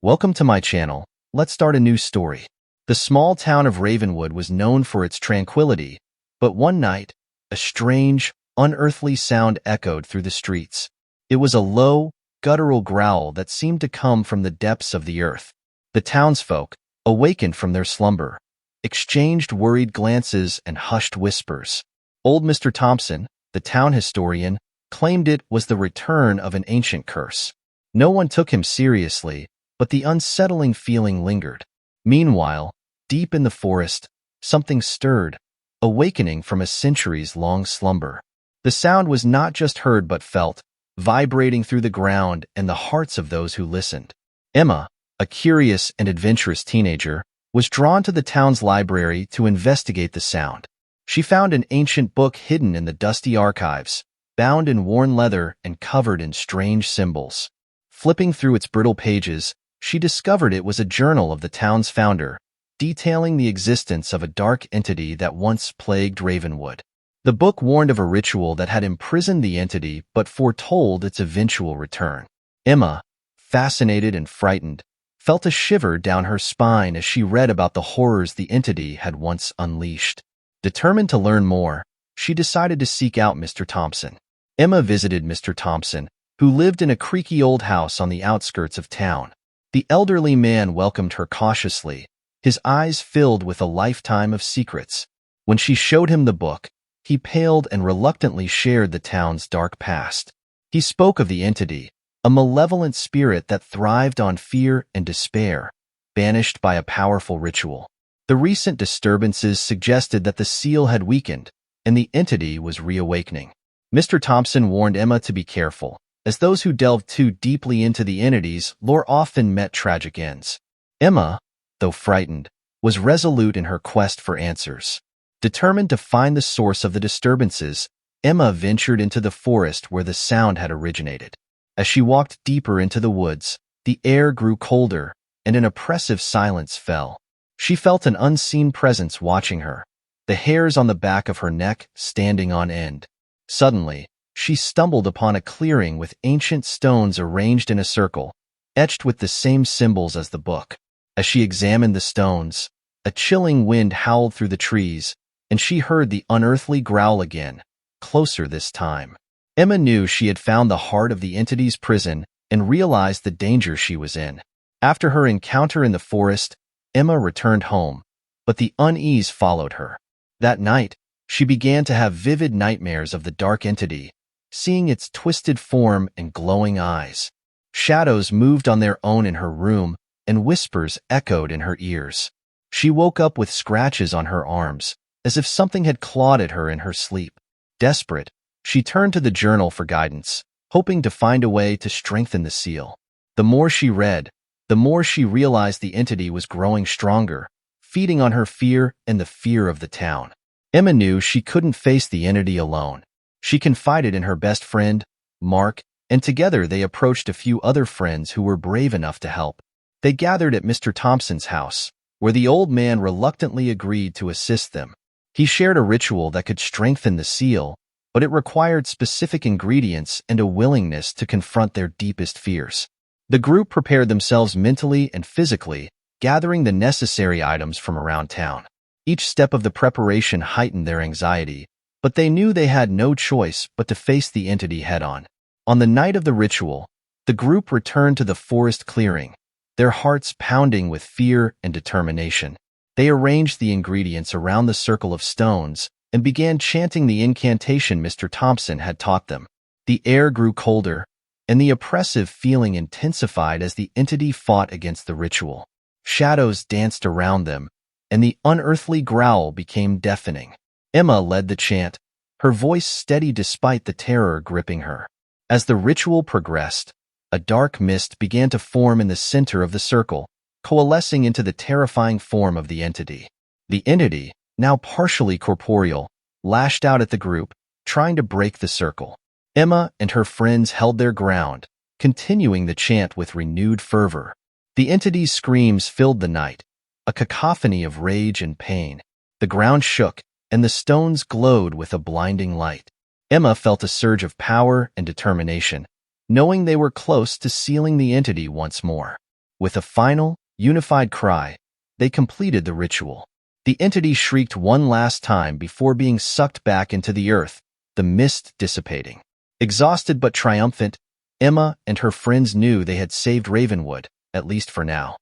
Welcome to my channel. Let's start a new story. The small town of Ravenwood was known for its tranquility, but one night, a strange, unearthly sound echoed through the streets. It was a low, guttural growl that seemed to come from the depths of the earth. The townsfolk, awakened from their slumber, exchanged worried glances and hushed whispers. Old Mr. Thompson, the town historian, claimed it was the return of an ancient curse. No one took him seriously, but the unsettling feeling lingered. Meanwhile, deep in the forest, something stirred, awakening from a centuries-long slumber. The sound was not just heard but felt, vibrating through the ground and the hearts of those who listened. Emma, a curious and adventurous teenager, was drawn to the town's library to investigate the sound. She found an ancient book hidden in the dusty archives, bound in worn leather and covered in strange symbols. Flipping through its brittle pages, she discovered it was a journal of the town's founder, detailing the existence of a dark entity that once plagued Ravenwood. The book warned of a ritual that had imprisoned the entity but foretold its eventual return. Emma, fascinated and frightened, felt a shiver down her spine as she read about the horrors the entity had once unleashed. Determined to learn more, she decided to seek out Mr. Thompson. Emma visited Mr. Thompson, who lived in a creaky old house on the outskirts of town. The elderly man welcomed her cautiously, his eyes filled with a lifetime of secrets. When she showed him the book, he paled and reluctantly shared the town's dark past. He spoke of the entity, a malevolent spirit that thrived on fear and despair, banished by a powerful ritual. The recent disturbances suggested that the seal had weakened, and the entity was reawakening. Mr. Thompson warned Emma to be careful, as those who delved too deeply into the entity's lore often met tragic ends. Emma, though frightened, was resolute in her quest for answers. Determined to find the source of the disturbances, Emma ventured into the forest where the sound had originated. As she walked deeper into the woods, the air grew colder, and an oppressive silence fell. She felt an unseen presence watching her, the hairs on the back of her neck standing on end. Suddenly, she stumbled upon a clearing with ancient stones arranged in a circle, etched with the same symbols as the book. As she examined the stones, a chilling wind howled through the trees, and she heard the unearthly growl again, closer this time. Emma knew she had found the heart of the entity's prison and realized the danger she was in. After her encounter in the forest, Emma returned home, but the unease followed her. That night, she began to have vivid nightmares of the dark entity, seeing its twisted form and glowing eyes. Shadows moved on their own in her room, and whispers echoed in her ears. She woke up with scratches on her arms, as if something had clawed at her in her sleep. Desperate, she turned to the journal for guidance, hoping to find a way to strengthen the seal. The more she read, the more she realized the entity was growing stronger, feeding on her fear and the fear of the town. Emma knew she couldn't face the entity alone. She confided in her best friend, Mark, and together they approached a few other friends who were brave enough to help. They gathered at Mr. Thompson's house, where the old man reluctantly agreed to assist them. He shared a ritual that could strengthen the seal, but it required specific ingredients and a willingness to confront their deepest fears. The group prepared themselves mentally and physically, gathering the necessary items from around town. Each step of the preparation heightened their anxiety, but they knew they had no choice but to face the entity head-on. On the night of the ritual, the group returned to the forest clearing, their hearts pounding with fear and determination. They arranged the ingredients around the circle of stones and began chanting the incantation Mr. Thompson had taught them. The air grew colder, and the oppressive feeling intensified as the entity fought against the ritual. Shadows danced around them, and the unearthly growl became deafening. Emma led the chant, her voice steady despite the terror gripping her. As the ritual progressed, a dark mist began to form in the center of the circle, coalescing into the terrifying form of the entity. The entity, now partially corporeal, lashed out at the group, trying to break the circle. Emma and her friends held their ground, continuing the chant with renewed fervor. The entity's screams filled the night, a cacophony of rage and pain. The ground shook, and the stones glowed with a blinding light. Emma felt a surge of power and determination, knowing they were close to sealing the entity once more. With a final, unified cry, they completed the ritual. The entity shrieked one last time before being sucked back into the earth, the mist dissipating. Exhausted but triumphant, Emma and her friends knew they had saved Ravenwood, at least for now.